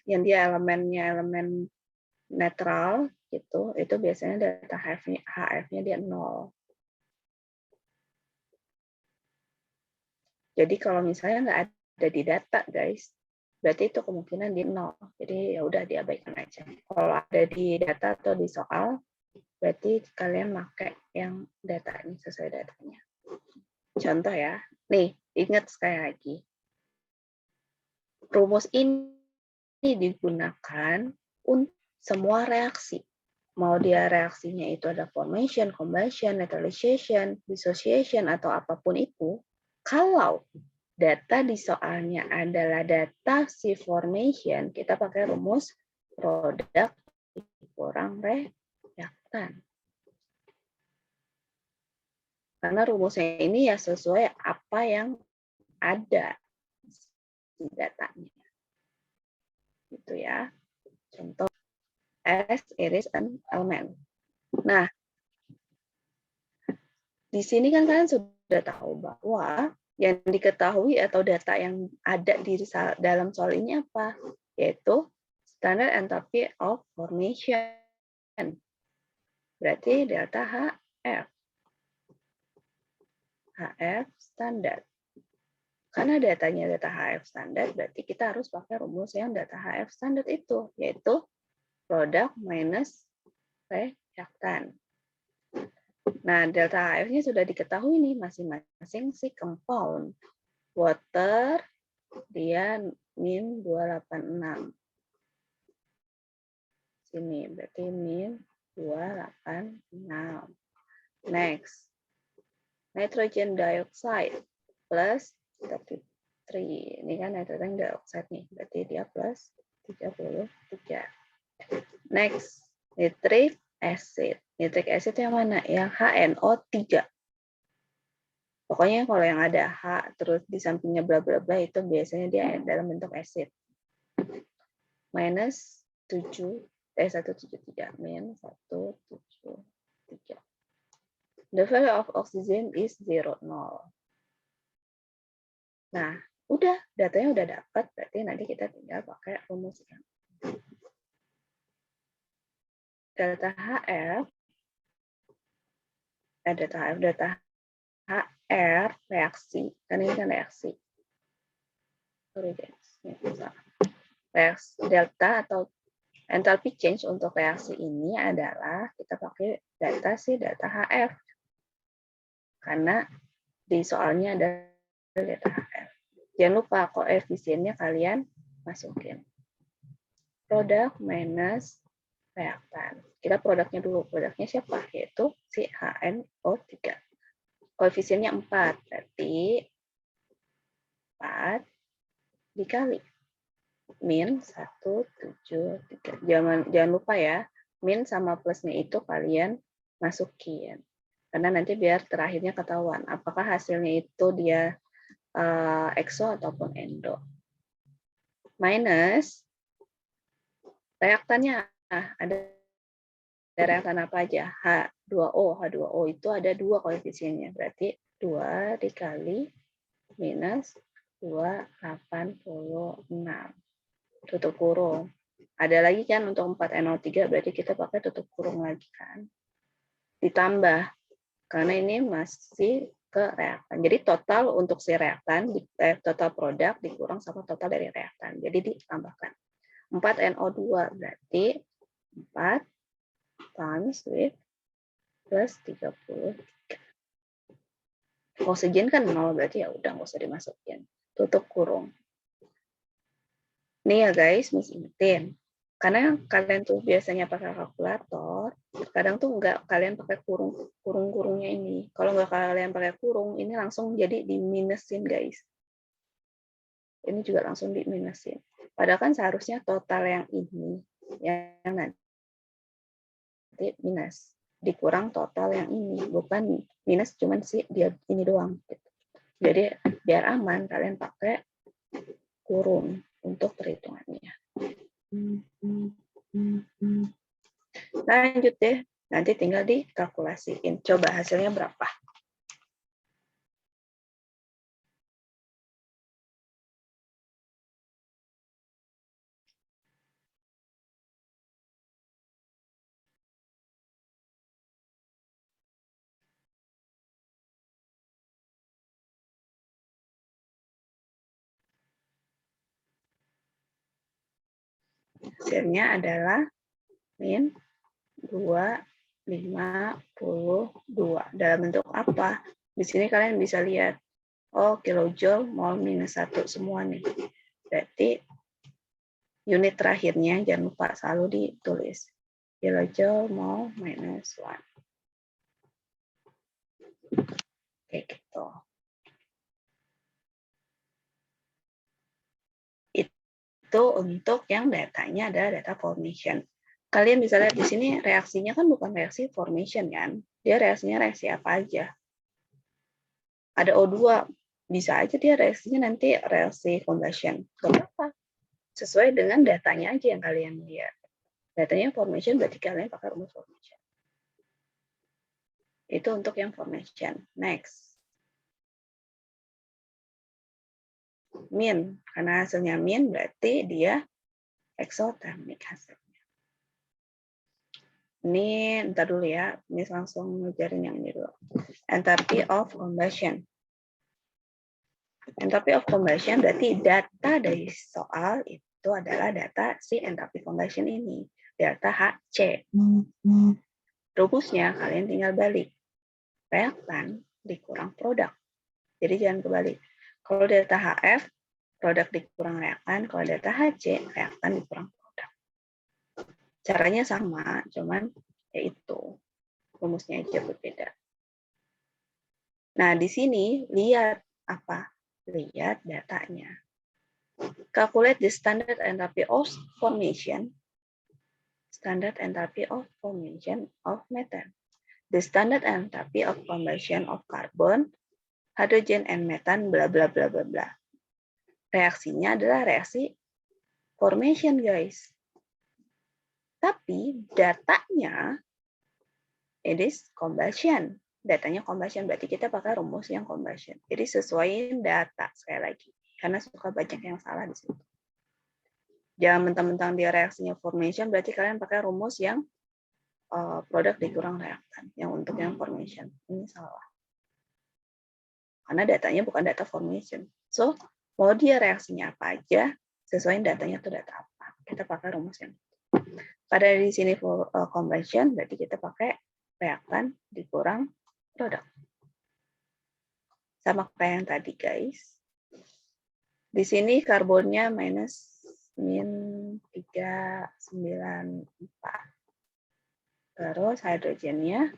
yang dia elemen netral gitu, itu biasanya delta HF-nya dia 0. Jadi kalau misalnya nggak ada di data guys, berarti itu kemungkinan di 0. Jadi ya udah diabaikan aja. Kalau ada di data atau di soal, berarti kalian pakai yang datanya, sesuai datanya. Contoh ya, nih ingat sekali lagi. Rumus ini digunakan untuk semua reaksi. Mau dia reaksinya itu ada formation, combustion, neutralization, dissociation, atau apapun itu, kalau data di soalnya adalah data si formation, kita pakai rumus produk dikurang reaktan. Karena rumusnya ini ya sesuai apa yang ada di datanya. Gitu ya. Contoh as it is an element. Nah, di sini kan kalian sudah tahu bahwa yang diketahui atau data yang ada di dalam soal ini apa? Yaitu standard enthalpy of formation. Berarti delta HF. HF standar. Karena datanya data HF standar, berarti kita harus pakai rumus yang data HF standar itu, yaitu produk minus reaktan. Nah, delta HF-nya sudah diketahui nih masing-masing si compound. Water dia min 286. Sini berarti min 286. Next. Nitrogen dioxide plus 33. Ini kan nitrogen dioxide nih, berarti dia plus 33. Next, nitric acid. Nitric acid yang mana? Yang HNO3. Pokoknya kalau yang ada H terus di sampingnya bla bla bla itu biasanya dia dalam bentuk acid. Minus 173 min 173. The value of oxygen is 0, 0. Nah, udah datanya udah dapat, berarti nanti kita tinggal pakai rumusnya. Delta HF, delta HR reaksi, kan ini kan reaksi. Sorry guys, reaksi delta atau enthalpy change untuk reaksi ini adalah kita pakai delta HF. Karena di soalnya ada delta HF. Jangan lupa koefisiennya kalian masukin. Produk minus reaktan. Kita produknya dulu. Produknya siapa? Yaitu si HNO3. Koefisiennya 4. Berarti 4 dikali min 173. Jangan lupa ya. Min sama plusnya itu kalian masukin. Karena nanti biar terakhirnya ketahuan apakah hasilnya itu dia ekso ataupun endo. Minus reaktannya ada reaktan apa aja? H2O. H2O itu ada 2 koefisiennya. Berarti 2 dikali minus 286. Tutup kurung. Ada lagi kan untuk 4NO3, berarti kita pakai tutup kurung lagi kan. Ditambah, karena ini masih ke reaktan. Jadi total untuk si reaktan, total produk dikurang sama total dari reaktan. Jadi ditambahkan. 4NO2 berarti 4 times with plus 33. Oksigen kan 0, berarti ya udah nggak usah dimasukin. Tutup kurung. Nih ya guys, mesti ingetin. Karena kalian tuh biasanya pakai kalkulator, kadang tuh nggak kalian pakai kurung-kurungnya ini. Kalau nggak kalian pakai kurung, ini langsung jadi diminusin guys. Ini juga langsung diminusin. Padahal kan seharusnya total yang ini, yang nanti minus dikurang total yang ini, bukan minus cuman sih dia ini doang. Jadi biar aman kalian pakai kurung untuk perhitungannya. Lanjut deh, nanti tinggal dikalkulasiin. Coba hasilnya berapa? Hasilnya adalah min 252. Dalam bentuk apa? Di sini kalian bisa lihat, oh kilojoule mol minus 1 semua nih. Berarti unit terakhirnya jangan lupa selalu ditulis. Kilojoule mol minus 1. Kayak gitu. Itu untuk yang datanya adalah data formation. Kalian bisa lihat di sini reaksinya kan bukan reaksi formation kan. Dia reaksinya reaksi apa aja. Ada O2, bisa aja dia reaksinya nanti reaksi combustion. Gak apa-apa. Sesuai dengan datanya aja yang kalian lihat. Datanya formation berarti kalian pakai rumus formation. Itu untuk yang formation. Next. Min. Karena hasilnya min berarti dia exothermic hasilnya. Ini ntar dulu ya, ini langsung ngejarin yang ini dulu. Enthalpy of combustion. Enthalpy of combustion berarti data dari soal itu adalah data si enthalpy combustion ini, delta HC. Rumusnya kalian tinggal balik. Reaktan dikurang produk. Jadi jangan kebalik. Kalau delta HF, produk dikurang reaktan. Kalau delta HC, reaktan dikurang produk. Caranya sama, cuman yaitu rumusnya aja berbeda. Nah, di sini lihat apa? Lihat datanya. Calculate the standard enthalpy of formation. Standard enthalpy of formation of methane. The standard enthalpy of combustion of carbon, hydrogen, and methane, bla bla bla bla bla. Reaksinya adalah reaksi formation, guys. Tapi datanya it is combustion. Datanya combustion, berarti kita pakai rumus yang combustion. Jadi sesuaiin data sekali lagi. Karena suka banyak yang salah di situ. Jangan mentang-mentang dia reaksinya formation, berarti kalian pakai rumus yang produk dikurang reaktan. Yang untuk yang formation. Ini salah. Karena datanya bukan data formation. So, mau dia reaksinya apa aja, sesuaiin datanya itu data apa. Kita pakai rumus yang itu. Pada di sini combustion, berarti kita pakai reaktan dikurang produk. Sama kayak yang tadi, guys. Di sini karbonnya minus min 394. Terus hidrogennya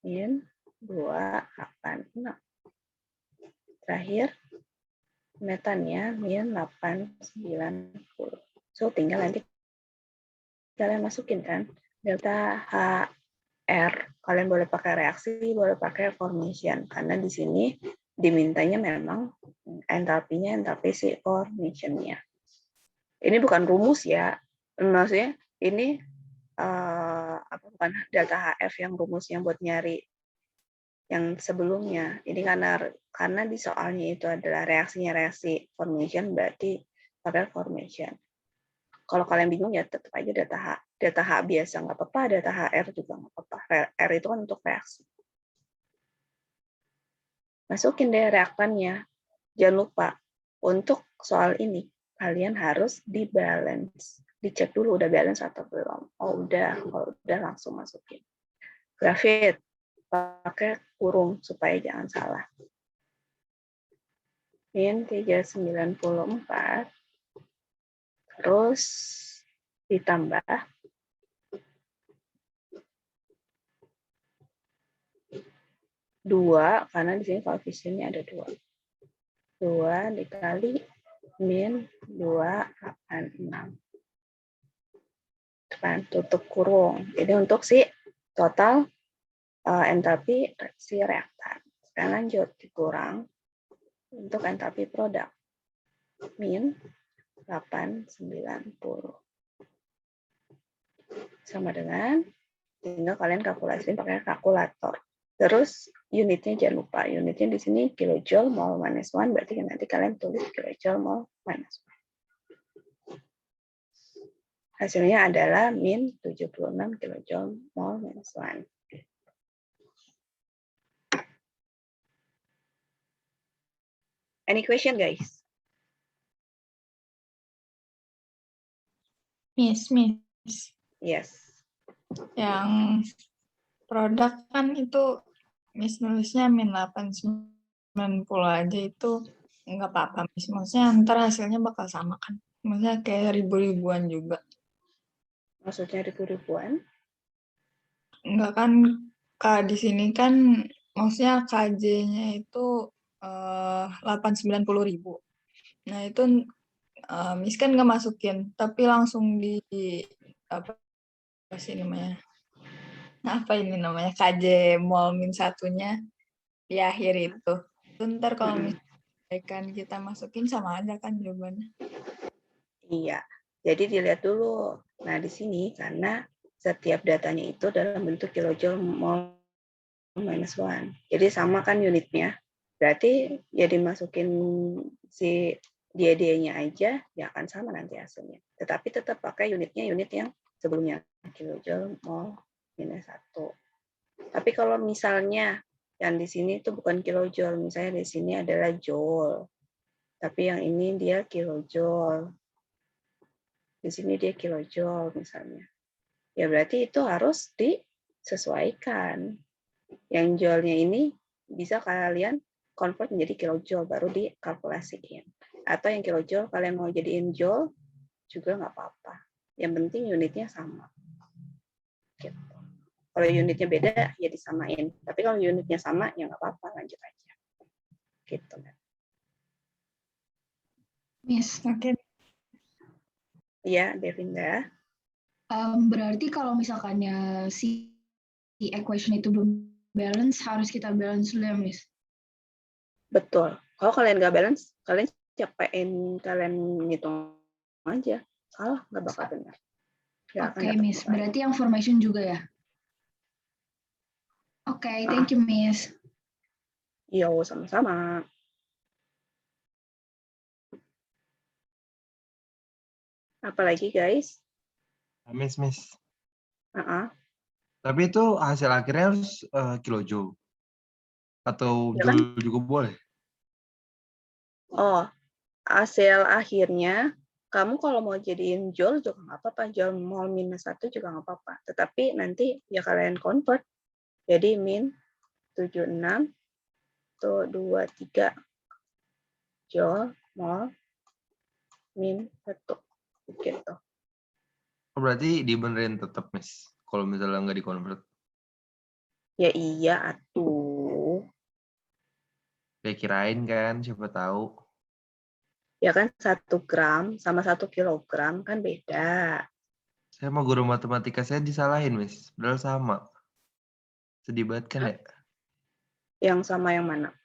min 286. Terakhir, metannya min 890. So, tinggal nanti kalian masukin kan delta R. Kalian boleh pakai reaksi, boleh pakai formation. Karena di sini dimintanya memang entalpinya, entalpi si formation-nya. Ini bukan rumus ya. Maksudnya ini bukan delta HF yang rumusnya buat nyari yang sebelumnya. Ini karena di soalnya itu adalah reaksinya reaksi formation, berarti pakai formation. Kalau kalian bingung ya tetap aja delta H biasa nggak apa-apa, delta HR juga nggak apa-apa. R itu kan untuk reaksi. Masukin deh reaktannya. Jangan lupa untuk soal ini kalian harus di-balance. Dicek dulu udah balance atau belum. Oh udah, kalau udah langsung masukin. Grafit pakai kurung supaya jangan salah. Min 394 terus ditambah 2 karena di sini koefisiennya ada 2. 2 dikali min 286. Kan tutup kurung. Jadi untuk si total entalpi si reaktan. Sekarang lanjut dikurang untuk entalpi produk min 890. Sama dengan tinggal kalian kalkulasiin pakai kalkulator. Terus unitnya jangan lupa, unitnya di sini kilojoule mol minus 1, berarti nanti kalian tulis kilojoule mol minus 1. Hasilnya adalah min 76 kilojoule mol minus 1. Any question, guys? Miss. Yes. Yang produk kan itu Miss nulisnya min 890 aja itu nggak apa-apa Miss. Maksudnya ntar hasilnya bakal sama kan. Maksudnya kayak ribu-ribuan juga. Maksudnya ribu-ribuan? Enggak kan, di sini kan maksudnya KJ-nya itu 890.000. Nah itu Miss kan nggak masukin, tapi langsung di apa sih namanya? Apa ini namanya? KJ mol min satunya di akhir itu. Ntar kalau misalkan kita masukin sama aja kan jawabannya. Iya. Jadi dilihat dulu. Nah, di sini karena setiap datanya itu dalam bentuk kilojoule mol minus 1. Jadi sama kan unitnya. Berarti ya dimasukin si dia-dianya aja, ya akan sama nanti hasilnya. Tetapi tetap pakai unitnya unit yang sebelumnya, kilojoule mol minus 1. Tapi kalau misalnya yang di sini itu bukan kilojoule, misalnya di sini adalah joule. Tapi yang ini dia kilojoule. Di sini dia kilojoule misalnya. Ya berarti itu harus disesuaikan. Yang joule-nya ini bisa kalian convert menjadi kilojoule baru dikalkulasiin. Atau yang kilojoule kalian mau jadiin joule juga nggak apa-apa. Yang penting unitnya sama. Gitu. Kalau unitnya beda ya disamain. Tapi kalau unitnya sama ya nggak apa-apa, lanjut aja. Gitu. Miss, Oke. Iya, Devinda. berarti kalau misalkannya si equation itu belum balance, harus kita balance dulu ya, Miss? Betul. Kalau kalian nggak balance, kalian capain kalian ngitung aja. Salah, nggak bakal benar. Oke, Miss. Berarti yang formation juga ya? Oke, thank you, Miss. Yo, sama-sama. Apalagi, guys? Miss. Tapi itu hasil akhirnya harus kilojoule atau ya kan? joule juga boleh? Oh, hasil akhirnya kamu kalau mau jadiin joule juga nggak apa-apa, joule mol minus 1 juga nggak apa-apa. Tetapi nanti ya kalian convert jadi min 76 tuh 23 joule mol min 1 gitu. Berarti dibenerin tetap, Miss, kalau misalnya nggak di-convert. Ya iya atuh. Ya kirain kan, siapa tahu. Ya kan 1 gram sama 1 kilogram kan beda. Saya mau guru matematika saya disalahin, Miss. Padahal sama. Sedih banget kan ya? Yang sama yang mana?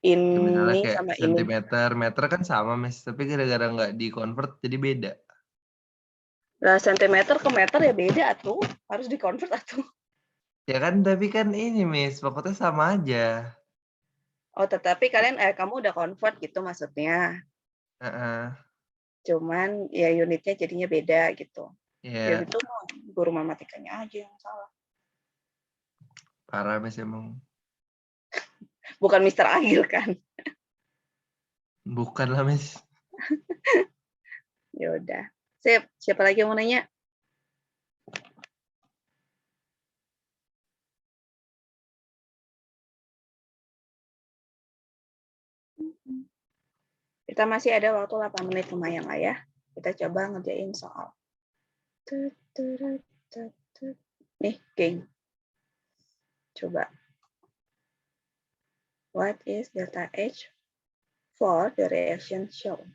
Ya, misalnya Ini kayak sama ini. sentimeter, meter kan sama, Miss. Tapi gara-gara nggak di-convert jadi beda. Lah sentimeter ke meter ya beda tuh. Harus di-convert atuh. Ya kan, tapi kan ini, Miss. Pokoknya sama aja. Oh, tetapi kamu udah convert gitu maksudnya. Heeh. Cuman ya unitnya jadinya beda gitu. Ya Ya, itu mah guru matematikanya aja yang salah. parah, Miss emang. Bukan Mister Agil kan. Bukan lah, Miss. Ya udah. Sip, siapa lagi yang mau nanya? Kita masih ada waktu 8 menit lumayan lah ya. Kita coba ngerjain soal. Nih, geng. Coba. What is delta H for the reaction shown?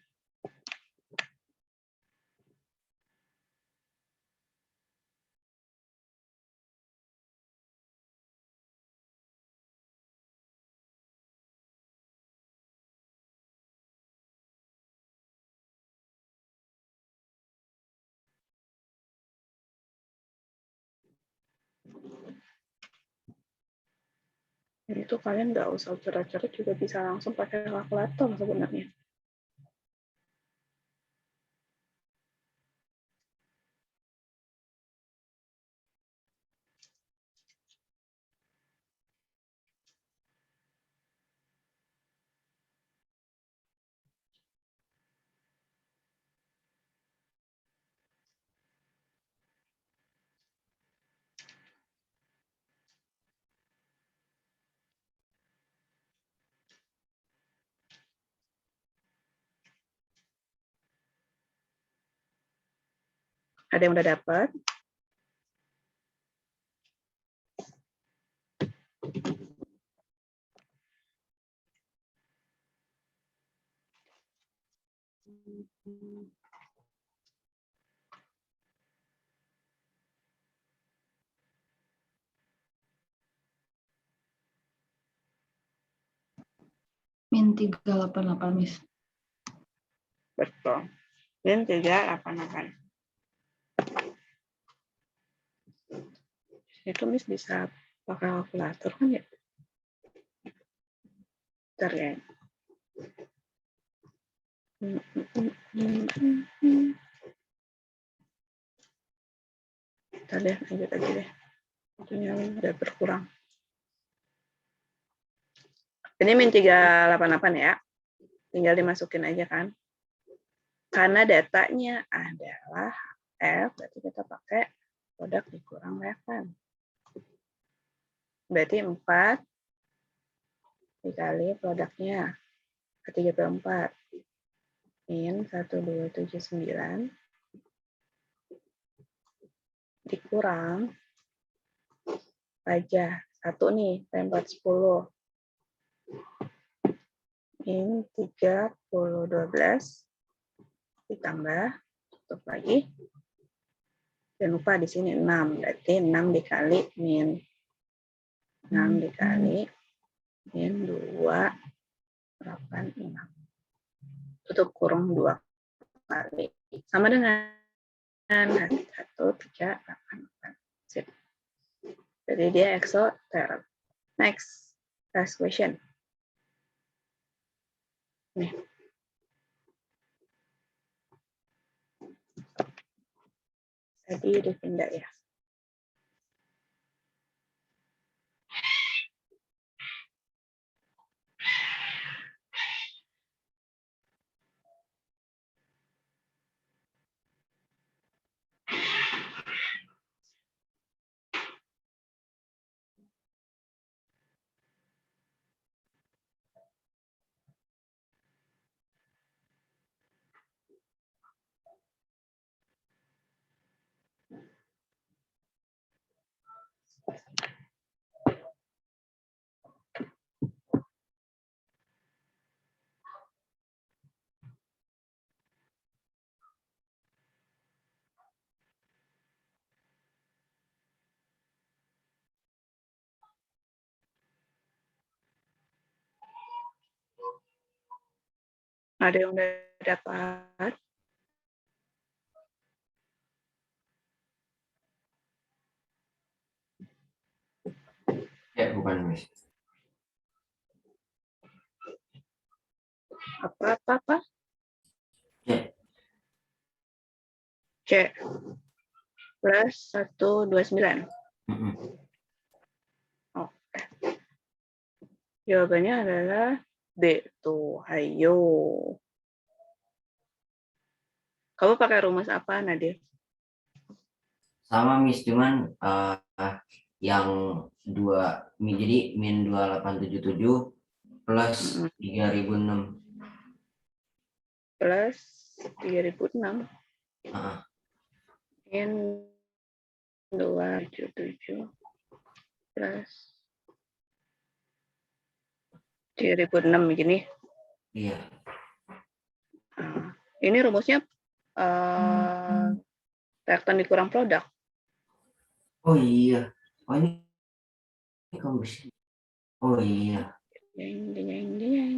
Itu kalian nggak usah coret-coret juga bisa langsung pakai kalkulator sebenarnya. Ada yang udah dapat? Min 388, Miss. Betul. Dan 388. Itu Miss bisa pakai kalkulator kan ya? Bentar ya. Bentar deh, lanjut aja deh. Waktunya udah berkurang. Ini min 388 ya. Tinggal dimasukin aja kan. Karena datanya adalah F, berarti kita pakai produk dikurang reakan. Berarti 4 dikali produknya ke 34 min 1279 dikurang aja 1 nih tempat 10 min 3012 ditambah tutup lagi. Jangan lupa di sini 6, berarti 6 dikali min 6 dikali min 286. Tutup kurung 2 kali. Sama dengan 1388. Sip. Jadi dia exotherm. Next. Last question. Nih. Tadi dipindah ya. Ada yang udah dapat? Ya, bukan, Miss. Apa? Ya, C. Plus 129. mm-mm. Oke. Jawabannya adalah D. Tuh, ayo. Kamu pakai rumus apa, Nadir? Sama, Miss, cuman yang jadi min 2877 plus Mm-mm. 3006. Plus 3006. Ah, Min 277 plus 3006 begini. iya. Nah, ini rumusnya reaktan dikurang produk. Oh iya. Oh ini kamu sih. Oh iya. Ding, ding, ding, ding.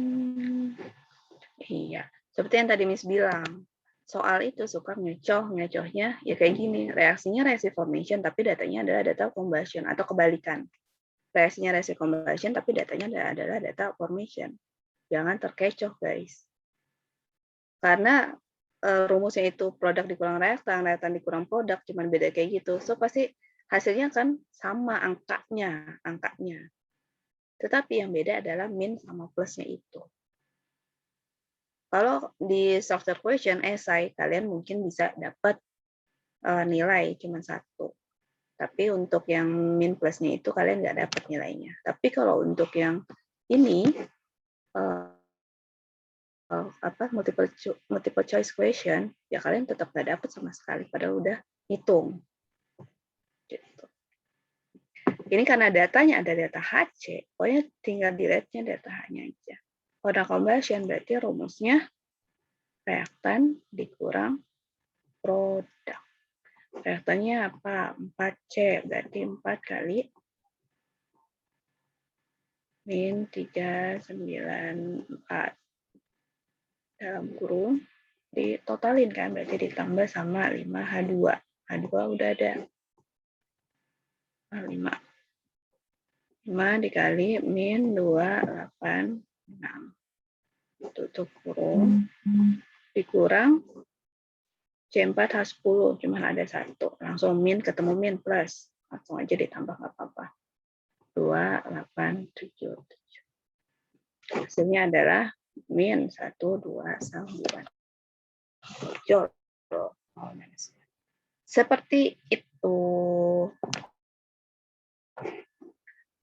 Iya, seperti yang tadi Miss bilang. Soal itu suka ngecohnya ya kayak gini. Reaksinya reaksi formation tapi datanya adalah data combustion atau kebalikan. Reaksinya reaksi combustion tapi datanya adalah data formation. Jangan terkecoh, guys. Karena rumusnya itu produk dikurang reaktan dikurang produk, cuman beda kayak gitu. So pasti hasilnya kan sama angkanya. Tetapi yang beda adalah min sama plusnya itu. Kalau di software question, esai, kalian mungkin bisa dapat nilai cuma 1. Tapi untuk yang min plusnya itu kalian nggak dapat nilainya. Tapi kalau untuk yang ini, multiple choice question, ya kalian tetap nggak dapat sama sekali, padahal udah hitung. Gitu. Ini karena datanya ada data HC, pokoknya tinggal delete-nya data H-nya aja. Product combustion berarti rumusnya reaktan dikurang produk. Reaktannya apa? 4C, berarti 4 kali min 394 dalam kurung ditotalin kan, berarti ditambah sama 5H2. H2 udah ada. 5 dikali min 286 tutup kurung dikurang C4H10 cuma ada 1, langsung min ketemu min plus, langsung aja ditambah nggak apa-apa. 2877. Hasilnya adalah min 129 joule. Seperti itu.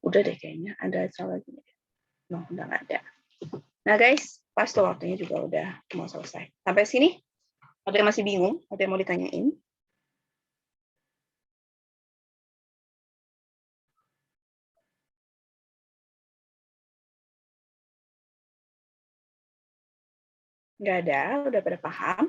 Udah deh kayaknya, ada soal lagi. No, udah nggak ada. Nah guys, pas tuh waktunya juga udah mau selesai. Sampai sini, ada yang masih bingung? Ada yang mau ditanyain? Nggak ada, udah pada paham?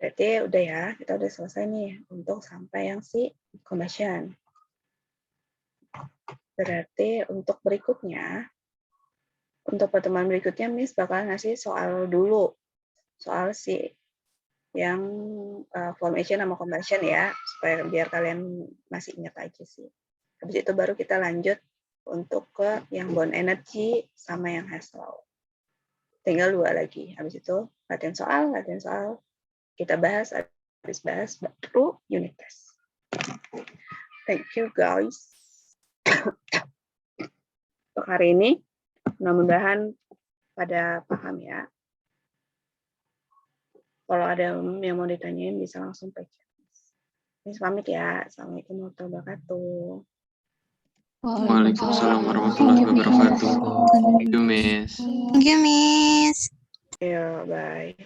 Berarti udah ya, kita udah selesai nih untuk sampai yang si combustion. Berarti untuk berikutnya, untuk pertemuan berikutnya Miss bakal ngasih soal dulu. Soal si yang formation sama combustion ya, supaya biar kalian masih ingat aja sih. Habis itu baru kita lanjut untuk ke yang bond energy sama yang Hess law. Tinggal 2 lagi. Habis itu latihan soal, kita bahas, habis bahas baru unit test. Thank you guys. Untuk hari ini, mudah-mudahan pada paham ya. Kalau ada yang mau ditanyain bisa langsung ke chat. Miss pamit ya. Assalamualaikum warahmatullahi wabarakatuh. Waalaikumsalam warahmatullahi wabarakatuh. Thank you, Miss. Thank you, Miss. Ya, bye.